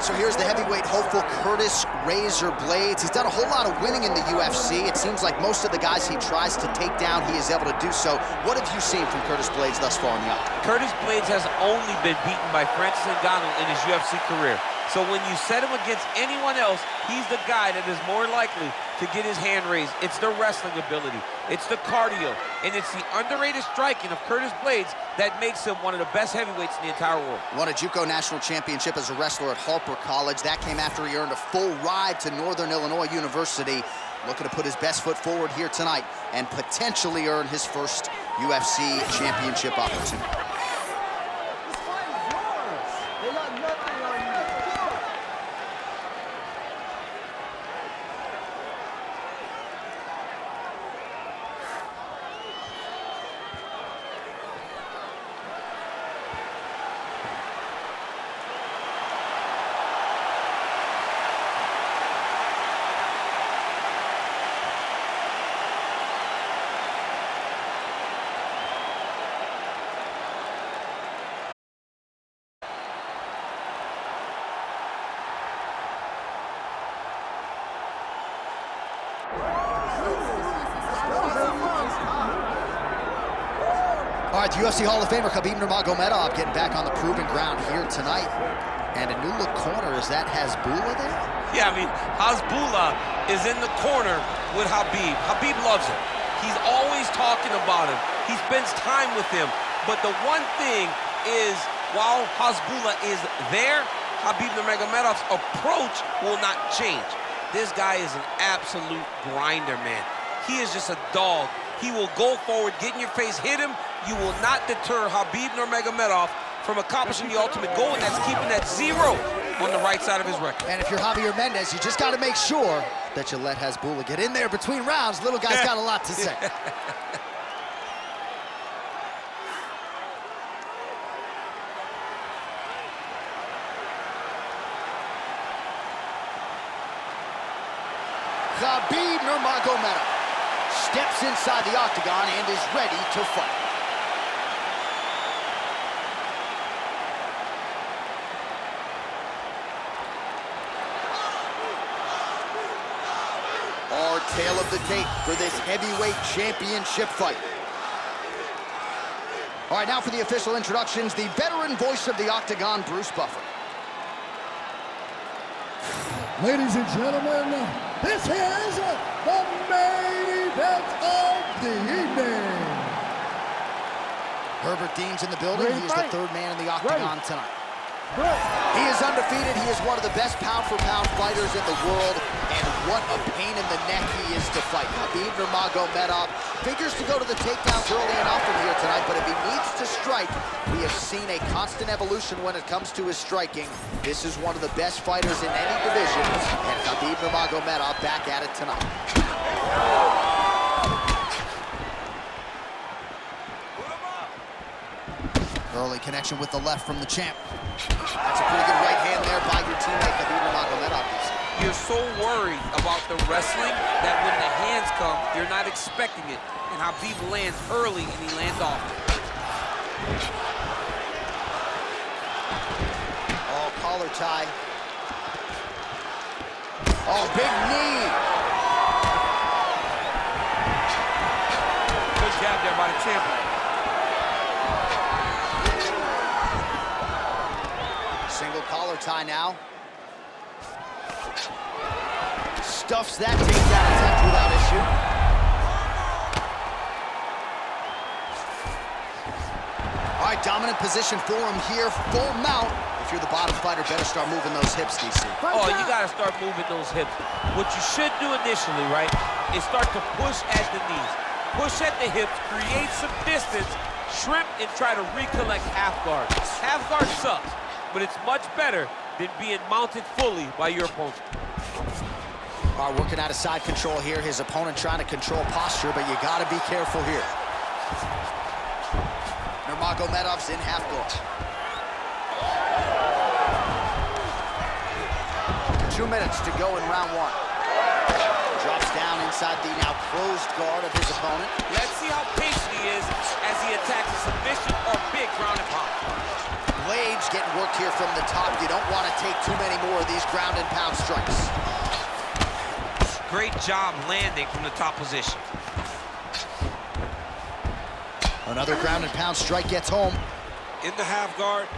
So here's the heavyweight hopeful, Curtis "Razor" Blaydes. He's done a whole lot of winning in the UFC. It seems like most of the guys he tries to take down, he is able to do so. What have you seen from Curtis Blaydes thus far in the octagon? Curtis Blaydes has only been beaten by Francis Ngannou in his UFC career. So when you set him against anyone else, he's the guy that is more likely to get his hand raised. It's the wrestling ability, it's the cardio, and it's the underrated striking of Curtis Blaydes that makes him one of the best heavyweights in the entire world. Won a JUCO national championship as a wrestler at Harper College. That came after he earned a full ride to Northern Illinois University. Looking to put his best foot forward here tonight and potentially earn his first UFC championship opportunity. All right, the UFC Hall of Famer Khabib Nurmagomedov getting back on the proven ground here tonight. And a new look corner, is that Hasbulla there? Yeah, I mean, Hasbulla is in the corner with Khabib. Khabib loves him. He's always talking about him. He spends time with him. But the one thing is, while Hasbulla is there, Khabib Nurmagomedov's approach will not change. This guy is an absolute grinder, man. He is just a dog. He will go forward, get in your face, hit him. You will not deter Khabib Nurmagomedov from accomplishing the ultimate goal, and that's keeping that 0 on the right side of his record. And if you're Javier Mendez, you just got to make sure that you let Hasbulla get in there between rounds. Little guy's got a lot to say. Khabib Nurmagomedov steps inside the octagon and is ready to fight. Our tale of the tape for this heavyweight championship fight. All right, now for the official introductions, the veteran voice of the octagon, Bruce Buffer. Ladies and gentlemen, this is the main event of the evening. Herbert Dean's in the building. He is the third man in the octagon tonight. He is undefeated. He is one of the best pound-for-pound fighters in the world, and what a pain in the neck he is to fight. Khabib Nurmagomedov figures to go to the takedowns early enough from here tonight, but if he needs to strike, we have seen a constant evolution when it comes to his striking. This is one of the best fighters in any division, and Khabib Nurmagomedov back at it tonight. Early connection with the left from the champ. That's a pretty good right hand there by your teammate, Khabib Nurmagomedov. You're so worried about the wrestling that when the hands come, you're not expecting it. And Khabib lands early and he lands often. Oh, collar tie. Oh, big knee. Good jab there by the champion. Single collar tie now. Stuffs that takedown attempt without issue. All right, dominant position for him here, full mount. If you're the bottom fighter, better start moving those hips, DC. Oh, you gotta start moving those hips. What you should do initially, right, is start to push at the knees. Push at the hips, create some distance, shrimp, and try to recollect half guard. Half guard sucks, but it's much better than being mounted fully by your opponent. All right, working out of side control here. His opponent trying to control posture, but you got to be careful here. Nurmagomedov's in half guard. 2 minutes to go in round one. Drops down inside the now closed guard of his opponent. Let's see how patient he is as he attacks a submission or big ground and pound. Blades getting worked here from the top. You don't want to take too many more of these ground and pound strikes. Great job landing from the top position. Another ground and pound strike gets home. In the half guard.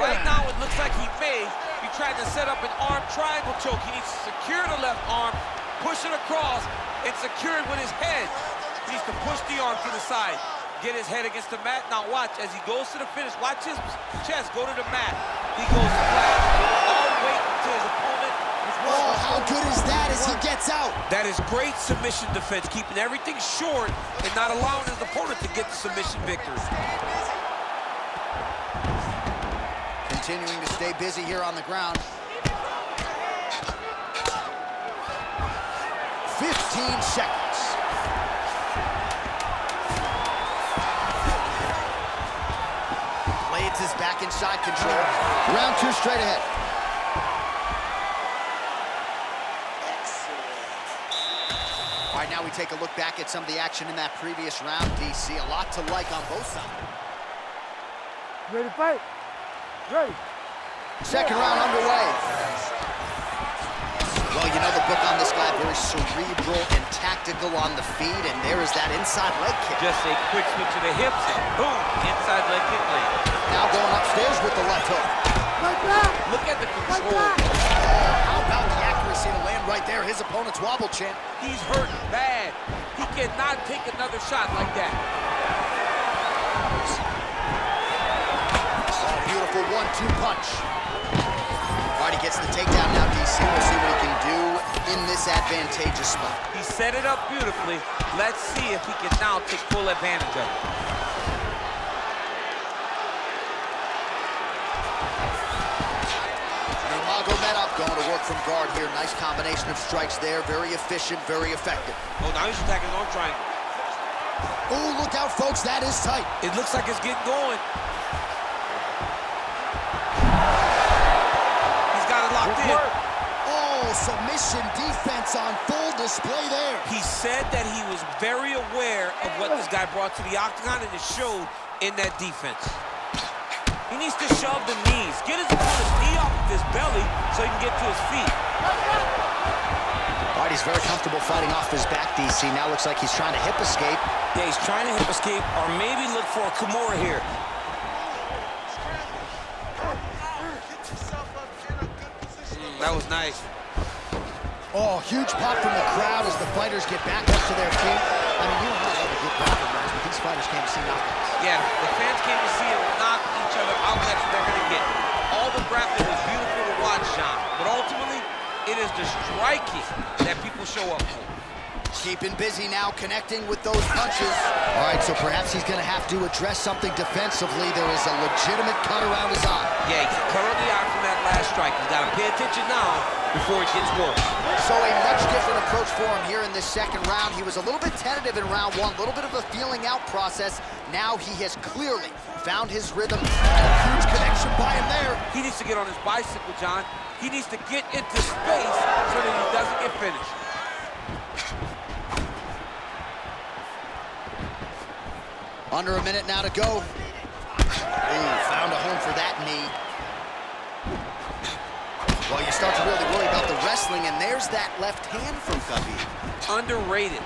Right now, it looks like he may be trying to set up an arm triangle choke. He needs to secure the left arm, push it across, and secure it with his head. He needs to push the arm to the side, get his head against the mat. Now watch, as he goes to the finish, watch his chest go to the mat. He goes flat, all the way to his opponent. Oh, how good is that as he gets out? That is great submission defense, keeping everything short and not allowing his opponent to get the submission victory. Continuing to stay busy here on the ground. 15 seconds. Blades is back inside control. Round 2 straight ahead. All right, now we take a look back at some of the action in that previous round, DC. A lot to like on both sides. Ready to fight? Ready. Second round underway. Well, you know the book on this guy, very cerebral and tactical on the feet, and there is that inside leg kick. Just a quick switch to the hips, and boom, inside leg kick land. Now going upstairs with the left hook. Fight back. Look at the Fight control. back. How about the accuracy to land right there? His opponent's wobble champ. He's hurting bad. He cannot take another shot like that. Beautiful 1-2 punch. All right, he gets the takedown now, DC. We'll see what he can do in this advantageous spot. He set it up beautifully. Let's see if he can now take full advantage of it. NURMAGOMEDOV going to work from guard here. Nice combination of strikes there. Very efficient, very effective. Oh, now he's attacking his arm triangle. Oh, look out, folks. That is tight. It looks like it's getting going. Oh, submission defense on full display there. He said that he was very aware of what this guy brought to the octagon, and it showed in that defense. He needs to shove the knees, get his opponent's knee off of his belly so he can get to his feet. All right, he's very comfortable fighting off his back, DC. Now looks like he's trying to hip escape. Yeah, he's trying to hip escape or maybe look for a Kimura here. That was nice. Oh, huge pop from the crowd as the fighters get back up to their feet. I mean, you don't have a good grappling match, but these fighters came to see knockouts. Yeah, the fans came to see them knock each other out. That's what they're going to get. All the grappling is beautiful to watch, John, but ultimately, it is the striking that people show up for. Keeping busy now, connecting with those punches. All right, so perhaps he's going to have to address something defensively. There is a legitimate cut around his eye. Yeah, he's currently out from that last strike. He's got to pay attention now before it gets worse. So a much different approach for him here in this second round. He was a little bit tentative in round 1, a little bit of a feeling out process. Now he has clearly found his rhythm, and a huge connection by him there. He needs to get on his bicycle, John. He needs to get into space so that he doesn't get finished. Under a minute now to go. Ooh, found a home for that knee. Well, you start to really worry about the wrestling, and there's that left hand from Khabib. Underrated.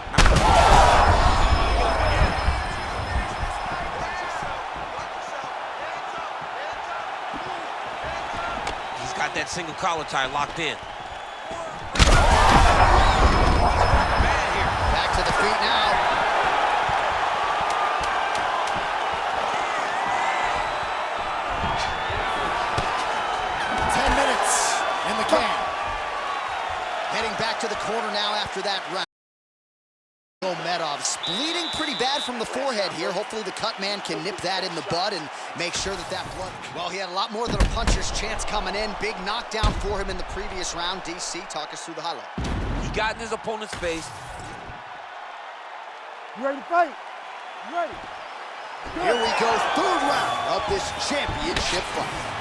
He's got that single collar tie locked in. Bad here. Back to the feet now. Back to the corner now after that round. Nurmagomedov's bleeding pretty bad from the forehead here. Hopefully the cut man can nip that in the bud and make sure that that blood... Well, he had a lot more than a puncher's chance coming in. Big knockdown for him in the previous round. DC, talk us through the highlight. He got in his opponent's face. You ready to fight? You ready? Here we go, third round of this championship fight.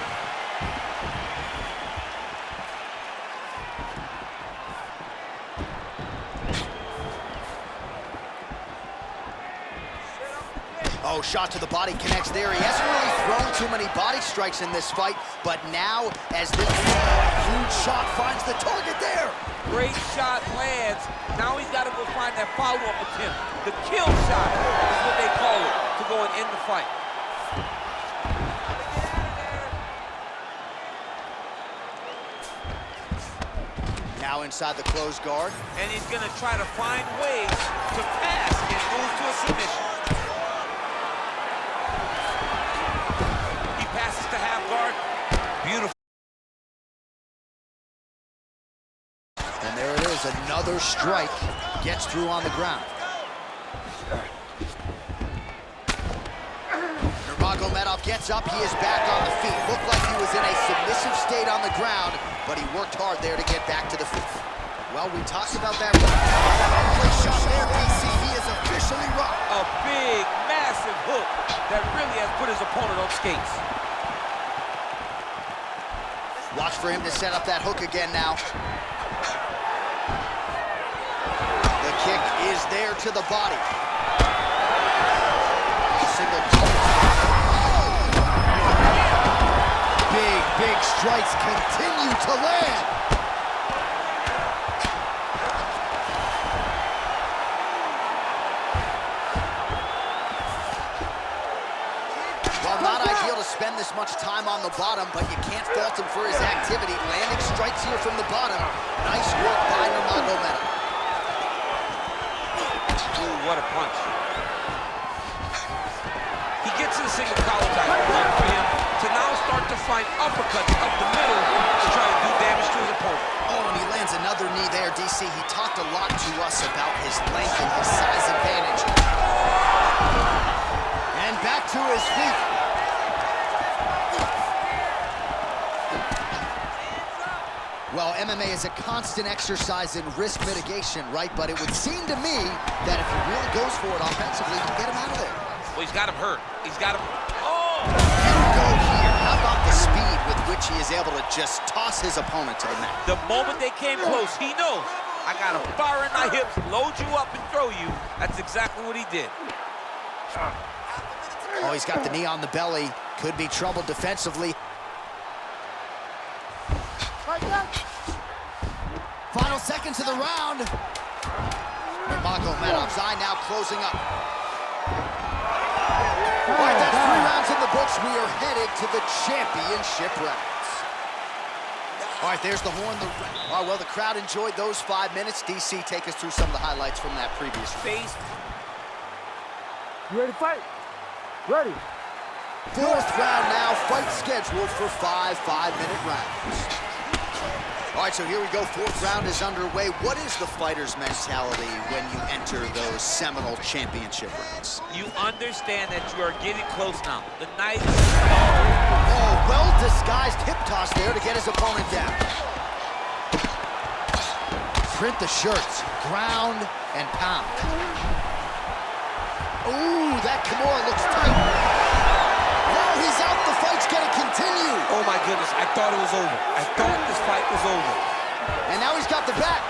Oh, shot to the body connects there. He hasn't really thrown too many body strikes in this fight, but now, as this huge shot finds the target there. Great shot lands. Now he's got to go find that follow-up attempt. The kill shot is what they call it, to go and end the fight. Now inside the closed guard. And he's going to try to find ways to pass and move to a submission. He passes to half guard. Beautiful. And there it is, another strike. Gets through on the ground. Nurmagomedov gets up, he is back on the feet. Looked like he was in a submissive state on the ground, but he worked hard there to get back to the feet. Well, we talked about that. Shot there, DC. He is officially rocked. A big, massive hook that really has put his opponent on skates. Watch for him to set up that hook again now. The kick is there to the body. Single big strikes continue to land. Well, not ideal to spend this much time on the bottom, but you can't fault him for his activity. Landing strikes here from the bottom. Nice work by Nurmagomedov. Ooh, what a punch. He gets to the single collar tie. Good for him to now start to find uppercuts up the middle to try to do damage to his opponent. Oh, and he lands another knee there, DC. He talked a lot to us about his length and his size advantage. And back to his feet. Well, MMA is a constant exercise in risk mitigation, right? But it would seem to me that if he really goes for it offensively, he can get him out of there. Well, he's got him hurt. He's got him. Oh! You go here. How about the speed with which he is able to just toss his opponent to the mat? The moment they came close, he knows. I got a fire in my hips, load you up and throw you. That's exactly what he did. Oh, he's got the knee on the belly. Could be trouble defensively. Final seconds of the round. Nurmagomedov's eye now closing up. All right, that's 3 rounds in the books. We are headed to the championship rounds. All right, there's the horn. All right, well, the crowd enjoyed those 5 minutes. DC, take us through some of the highlights from that previous round. You ready to fight? Ready. 4th round now. Fight scheduled for 5 5-minute rounds. All right, so here we go. 4th round is underway. What is the fighter's mentality when you enter those seminal championship rounds? You understand that you are getting close now. The night is... Oh, well-disguised hip toss there to get his opponent down. Print the shirts. Ground and pound. Ooh, that Kimura looks tight. Oh, he's out. The fight's gonna continue. Oh my goodness, I thought it was over. I thought this fight was over. And now he's got the back.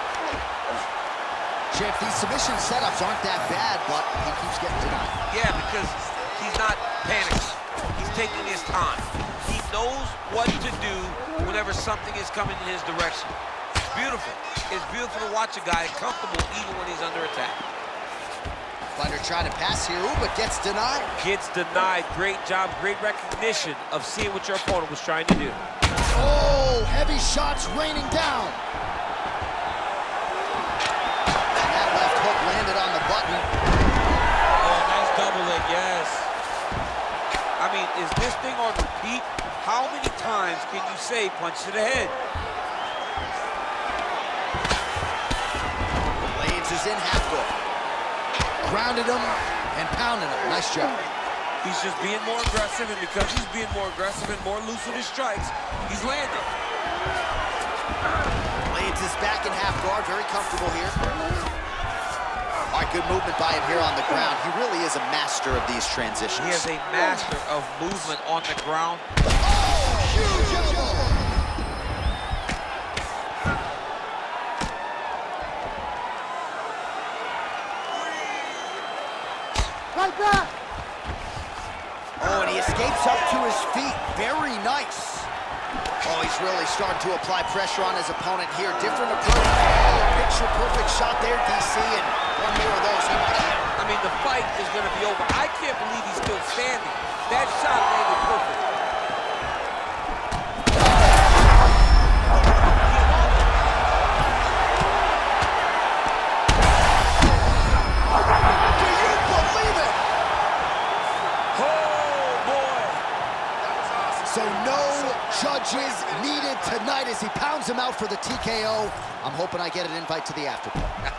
Champ, these submission setups aren't that bad, but he keeps getting denied. Yeah, because he's not panicking. He's taking his time. He knows what to do whenever something is coming in his direction. It's beautiful. It's beautiful to watch a guy comfortable even when he's under attack. Fighter trying to pass here, ooh, but gets denied. Gets denied. Great job, great recognition of seeing what your opponent was trying to do. Oh, heavy shots raining down. That left hook landed on the button. Oh, nice double leg, yes. I mean, is this thing on repeat? How many times can you say punch to the head? Blades is in half guard. Grounded him and pounded him. Nice job. He's just being more aggressive, and because he's being more aggressive and more loose with his strikes, he's landing. Blades is back in half guard, very comfortable here. All right, good movement by him here on the ground. He really is a master of these transitions. He is a master of movement on the ground. Oh, huge elbow! Right back. Oh, and he escapes up to his feet. Very nice. Oh, he's really starting to apply pressure on his opponent here. Different approach. Oh, picture-perfect shot there, DC, and one more of those. He might have. I mean, the fight is going to be over. I can't believe he's still standing. That shot landed perfect. Do you believe it? Oh, boy. So no judges needed tonight as he pounds him out for the TKO. I'm hoping I get an invite to the after party.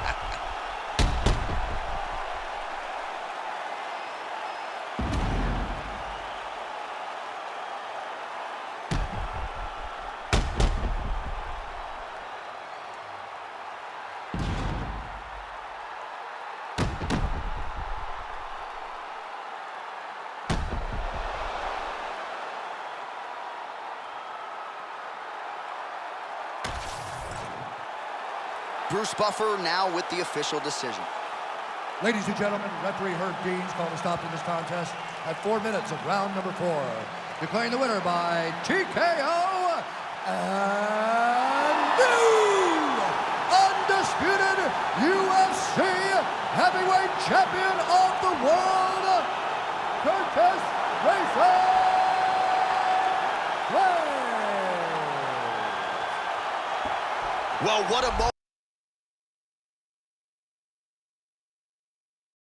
Bruce Buffer now with the official decision. Ladies and gentlemen, referee Herb Dean's called a stop to this contest at 4 minutes of round number 4. Declaring the winner by TKO and new undisputed UFC heavyweight champion of the world, Curtis Grayson. Well, what a moment.